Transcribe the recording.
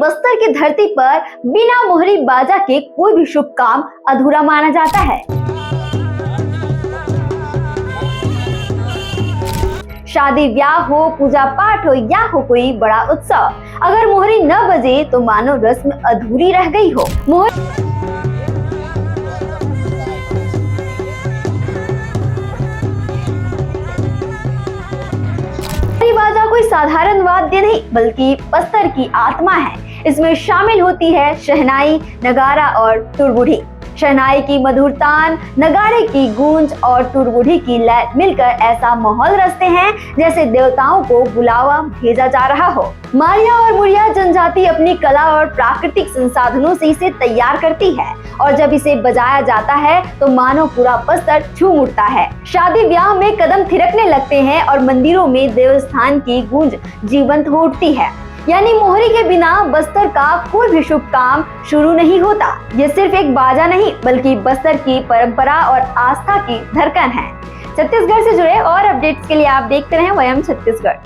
बस्तर की धरती पर बिना मोहरी बाजा के कोई भी शुभ काम अधूरा माना जाता है। शादी ब्याह हो, पूजा पाठ हो या हो कोई बड़ा उत्सव, अगर मोहरी न बजे तो मानो रस्म अधूरी रह गई हो। मोहरी बाजा कोई साधारण वाद्य नहीं बल्कि बस्तर की आत्मा है। इसमें शामिल होती है शहनाई, नगारा और टुरबुढ़ी। शहनाई की मधुर तान, नगाड़े की गूंज और टुरबुढ़ी की लय मिलकर ऐसा माहौल रचते हैं जैसे देवताओं को बुलावा भेजा जा रहा हो। मारिया और मुरिया जनजाति अपनी कला और प्राकृतिक संसाधनों से इसे तैयार करती है और जब इसे बजाया जाता है तो मानो पूरा बस्तर झूम उठता है। शादी ब्याह में कदम थिरकने लगते हैं और मंदिरों में देवस्थान की गूंज जीवंत हो उठती है। यानी मोहरी के बिना बस्तर का कोई भी शुभ काम शुरू नहीं होता। ये सिर्फ एक बाजा नहीं बल्कि बस्तर की परंपरा और आस्था की धड़कन है। छत्तीसगढ़ से जुड़े और अपडेट्स के लिए आप देखते रहें वयम छत्तीसगढ़।